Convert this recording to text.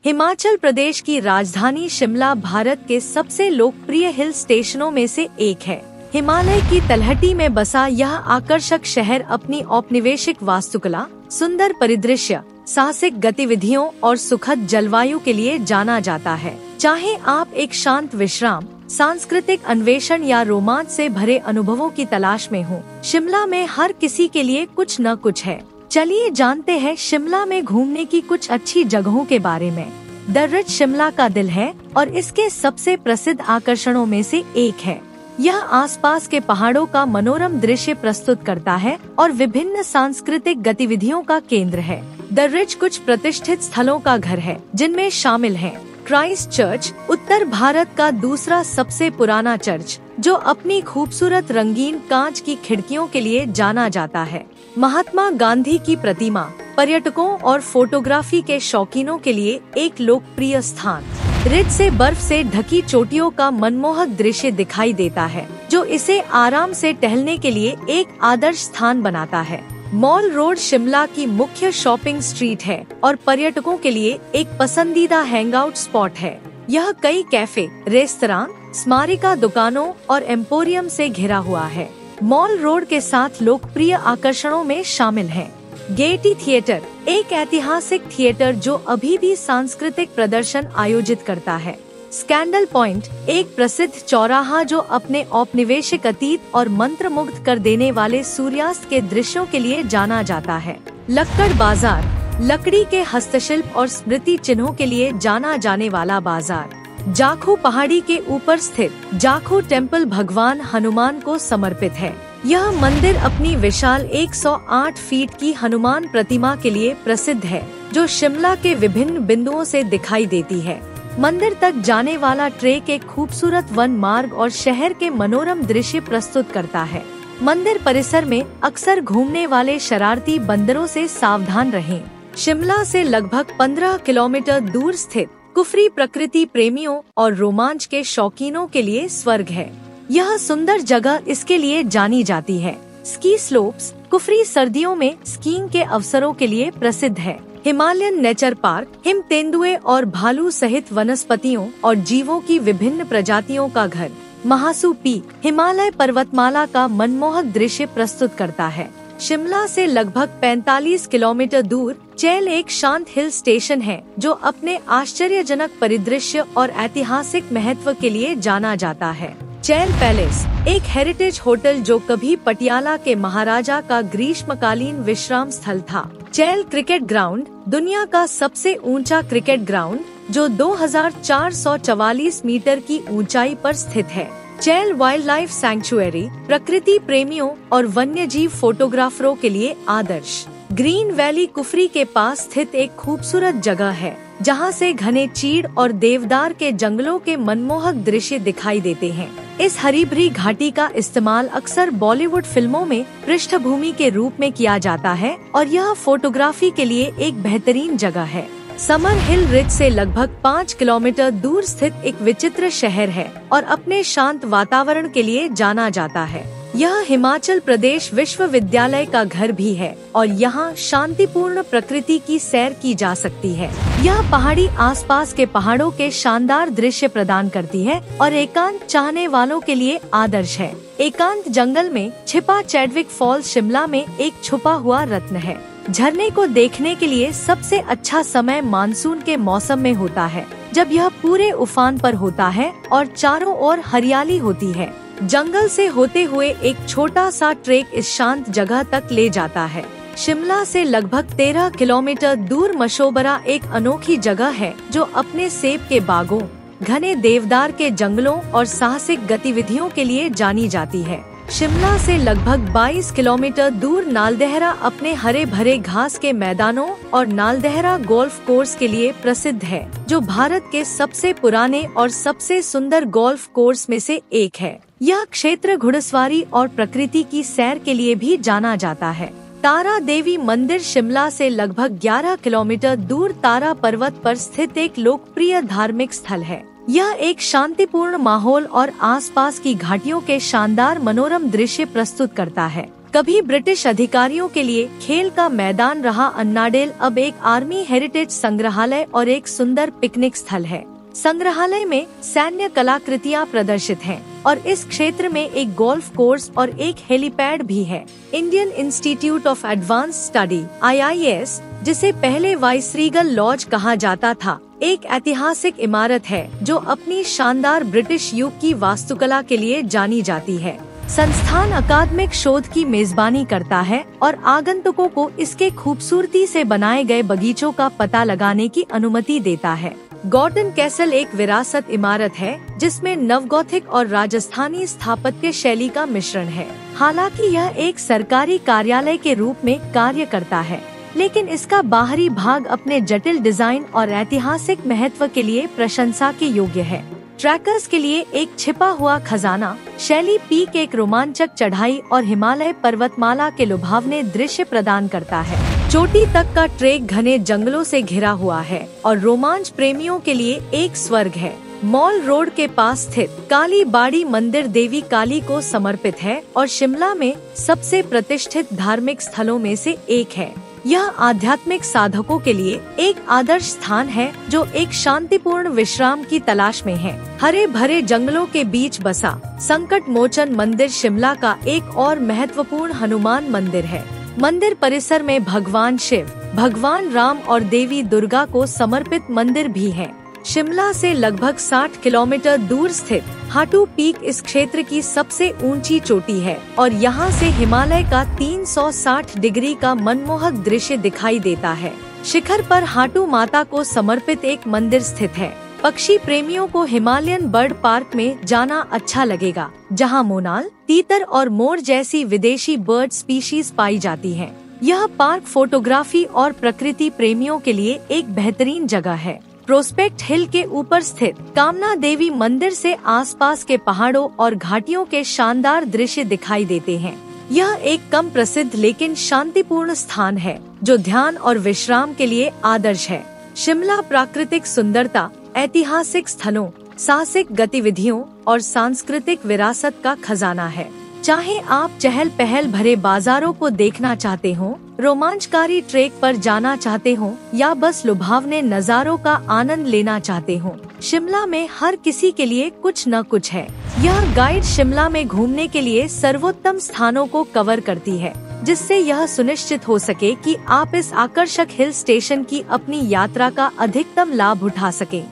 हिमाचल प्रदेश की राजधानी शिमला भारत के सबसे लोकप्रिय हिल स्टेशनों में से एक है। हिमालय की तलहटी में बसा यह आकर्षक शहर अपनी औपनिवेशिक वास्तुकला, सुंदर परिदृश्य, साहसिक गतिविधियों और सुखद जलवायु के लिए जाना जाता है। चाहे आप एक शांत विश्राम, सांस्कृतिक अन्वेषण या रोमांच से भरे अनुभवों की तलाश में हो, शिमला में हर किसी के लिए कुछ न कुछ है। चलिए जानते हैं शिमला में घूमने की कुछ अच्छी जगहों के बारे में। द रिज शिमला का दिल है और इसके सबसे प्रसिद्ध आकर्षणों में से एक है। यह आसपास के पहाड़ों का मनोरम दृश्य प्रस्तुत करता है और विभिन्न सांस्कृतिक गतिविधियों का केंद्र है। द रिज कुछ प्रतिष्ठित स्थलों का घर है, जिनमें शामिल हैं क्राइस्ट चर्च, उत्तर भारत का दूसरा सबसे पुराना चर्च, जो अपनी खूबसूरत रंगीन कांच की खिड़कियों के लिए जाना जाता है। महात्मा गांधी की प्रतिमा, पर्यटकों और फोटोग्राफी के शौकीनों के लिए एक लोकप्रिय स्थान। रिज से बर्फ से ढकी चोटियों का मनमोहक दृश्य दिखाई देता है, जो इसे आराम से टहलने के लिए एक आदर्श स्थान बनाता है। मॉल रोड शिमला की मुख्य शॉपिंग स्ट्रीट है और पर्यटकों के लिए एक पसंदीदा हैंगआउट स्पॉट है। यह कई कैफे, रेस्तरां, स्मारिका दुकानों और एम्पोरियम से घिरा हुआ है। मॉल रोड के साथ लोकप्रिय आकर्षणों में शामिल हैं गेयटी थिएटर, एक ऐतिहासिक थिएटर जो अभी भी सांस्कृतिक प्रदर्शन आयोजित करता है। स्कैंडल पॉइंट, एक प्रसिद्ध चौराहा जो अपने औपनिवेशिक अतीत और मंत्रमुग्ध कर देने वाले सूर्यास्त के दृश्यों के लिए जाना जाता है। लक्कड़ बाजार, लकड़ी के हस्तशिल्प और स्मृति चिन्हों के लिए जाना जाने वाला बाजार। जाखू पहाड़ी के ऊपर स्थित जाखू टेम्पल भगवान हनुमान को समर्पित है। यह मंदिर अपनी विशाल 108 फीट की हनुमान प्रतिमा के लिए प्रसिद्ध है, जो शिमला के विभिन्न बिंदुओं से दिखाई देती है। मंदिर तक जाने वाला ट्रैक एक खूबसूरत वन मार्ग और शहर के मनोरम दृश्य प्रस्तुत करता है। मंदिर परिसर में अक्सर घूमने वाले शरारती बंदरों से सावधान रहें। शिमला से लगभग 15 किलोमीटर दूर स्थित कुफरी प्रकृति प्रेमियों और रोमांच के शौकीनों के लिए स्वर्ग है। यह सुंदर जगह इसके लिए जानी जाती है। स्की स्लोप्स, कुफरी सर्दियों में स्कीइंग के अवसरों के लिए प्रसिद्ध है। हिमालयन नेचर पार्क, हिम तेंदुए और भालू सहित वनस्पतियों और जीवों की विभिन्न प्रजातियों का घर। महासू पीक, हिमालय पर्वतमाला का मनमोहक दृश्य प्रस्तुत करता है। शिमला से लगभग 45 किलोमीटर दूर चैल एक शांत हिल स्टेशन है, जो अपने आश्चर्यजनक परिदृश्य और ऐतिहासिक महत्व के लिए जाना जाता है। चैल पैलेस, एक हेरिटेज होटल जो कभी पटियाला के महाराजा का ग्रीष्मकालीन विश्राम स्थल था। चैल क्रिकेट ग्राउंड, दुनिया का सबसे ऊंचा क्रिकेट ग्राउंड, जो 2444 मीटर की ऊंचाई पर स्थित है। चैल वाइल्ड लाइफ सैंक्चुअरी, प्रकृति प्रेमियों और वन्यजीव फोटोग्राफरों के लिए आदर्श। ग्रीन वैली कुफरी के पास स्थित एक खूबसूरत जगह है, जहां से घने चीड़ और देवदार के जंगलों के मनमोहक दृश्य दिखाई देते हैं। इस हरी भरी घाटी का इस्तेमाल अक्सर बॉलीवुड फिल्मों में पृष्ठभूमि के रूप में किया जाता है और यह फोटोग्राफी के लिए एक बेहतरीन जगह है। समर हिल रिज से लगभग 5 किलोमीटर दूर स्थित एक विचित्र शहर है और अपने शांत वातावरण के लिए जाना जाता है। यह हिमाचल प्रदेश विश्वविद्यालय का घर भी है और यहाँ शांतिपूर्ण प्रकृति की सैर की जा सकती है। यह पहाड़ी आसपास के पहाड़ों के शानदार दृश्य प्रदान करती है और एकांत चाहने वालों के लिए आदर्श है। एकांत जंगल में छिपा चैडविक फॉल्स शिमला में एक छुपा हुआ रत्न है। झरने को देखने के लिए सबसे अच्छा समय मानसून के मौसम में होता है, जब यह पूरे उफान पर होता है और चारों ओर हरियाली होती है। जंगल से होते हुए एक छोटा सा ट्रैक इस शांत जगह तक ले जाता है। शिमला से लगभग 13 किलोमीटर दूर मशोबरा एक अनोखी जगह है, जो अपने सेब के बागों, घने देवदार के जंगलों और साहसिक गतिविधियों के लिए जानी जाती है। शिमला से लगभग 22 किलोमीटर दूर नालदेहरा अपने हरे भरे घास के मैदानों और नालदेहरा गोल्फ कोर्स के लिए प्रसिद्ध है, जो भारत के सबसे पुराने और सबसे सुंदर गोल्फ कोर्स में से एक है। यह क्षेत्र घुड़सवारी और प्रकृति की सैर के लिए भी जाना जाता है। तारा देवी मंदिर शिमला से लगभग 11 किलोमीटर दूर तारा पर्वत पर स्थित एक लोकप्रिय धार्मिक स्थल है। यह एक शांतिपूर्ण माहौल और आसपास की घाटियों के शानदार मनोरम दृश्य प्रस्तुत करता है। कभी ब्रिटिश अधिकारियों के लिए खेल का मैदान रहा अन्नाडेल अब एक आर्मी हेरिटेज संग्रहालय और एक सुंदर पिकनिक स्थल है। संग्रहालय में सैन्य कलाकृतियाँ प्रदर्शित हैं और इस क्षेत्र में एक गोल्फ कोर्स और एक हेलीपैड भी है। Indian institute of advance study (IIS), जिसे पहले वाइसरीगल लॉज कहा जाता था, एक ऐतिहासिक इमारत है जो अपनी शानदार ब्रिटिश युग की वास्तुकला के लिए जानी जाती है। संस्थान अकादमिक शोध की मेजबानी करता है और आगंतुकों को इसके खूबसूरती से बनाए गए बगीचों का पता लगाने की अनुमति देता है। गॉर्डन कैसल एक विरासत इमारत है जिसमें नवगोथिक और राजस्थानी स्थापत्य शैली का मिश्रण है। हालांकि यह एक सरकारी कार्यालय के रूप में कार्य करता है, लेकिन इसका बाहरी भाग अपने जटिल डिजाइन और ऐतिहासिक महत्व के लिए प्रशंसा के योग्य है। ट्रैकर्स के लिए एक छिपा हुआ खजाना शैली पीक एक रोमांचक चढ़ाई और हिमालय पर्वतमाला के लुभावने दृश्य प्रदान करता है। चोटी तक का ट्रेक घने जंगलों से घिरा हुआ है और रोमांच प्रेमियों के लिए एक स्वर्ग है। मॉल रोड के पास स्थित काली बाड़ी मंदिर देवी काली को समर्पित है और शिमला में सबसे प्रतिष्ठित धार्मिक स्थलों में से एक है। यह आध्यात्मिक साधकों के लिए एक आदर्श स्थान है जो एक शांतिपूर्ण विश्राम की तलाश में है। हरे भरे जंगलों के बीच बसा संकट मोचन मंदिर शिमला का एक और महत्वपूर्ण हनुमान मंदिर है। मंदिर परिसर में भगवान शिव, भगवान राम और देवी दुर्गा को समर्पित मंदिर भी है। शिमला से लगभग 60 किलोमीटर दूर स्थित हाटू पीक इस क्षेत्र की सबसे ऊंची चोटी है और यहाँ से हिमालय का 360 डिग्री का मनमोहक दृश्य दिखाई देता है। शिखर पर हाटू माता को समर्पित एक मंदिर स्थित है। पक्षी प्रेमियों को हिमालयन बर्ड पार्क में जाना अच्छा लगेगा, जहाँ मोनाल, तीतर और मोर जैसी विदेशी बर्ड स्पीशीज पाई जाती हैं। यह पार्क फोटोग्राफी और प्रकृति प्रेमियों के लिए एक बेहतरीन जगह है। प्रोस्पेक्ट हिल के ऊपर स्थित कामना देवी मंदिर से आसपास के पहाड़ों और घाटियों के शानदार दृश्य दिखाई देते हैं। यह एक कम प्रसिद्ध लेकिन शांतिपूर्ण स्थान है जो ध्यान और विश्राम के लिए आदर्श है। शिमला प्राकृतिक सुंदरता, ऐतिहासिक स्थलों, साहसिक गतिविधियों और सांस्कृतिक विरासत का खजाना है। चाहे आप चहल पहल भरे बाजारों को देखना चाहते हो, रोमांचकारी ट्रेक पर जाना चाहते हो या बस लुभावने नज़ारों का आनंद लेना चाहते हो, शिमला में हर किसी के लिए कुछ न कुछ है। यह गाइड शिमला में घूमने के लिए सर्वोत्तम स्थानों को कवर करती है, जिससे यह सुनिश्चित हो सके कि आप इस आकर्षक हिल स्टेशन की अपनी यात्रा का अधिकतम लाभ उठा सकें।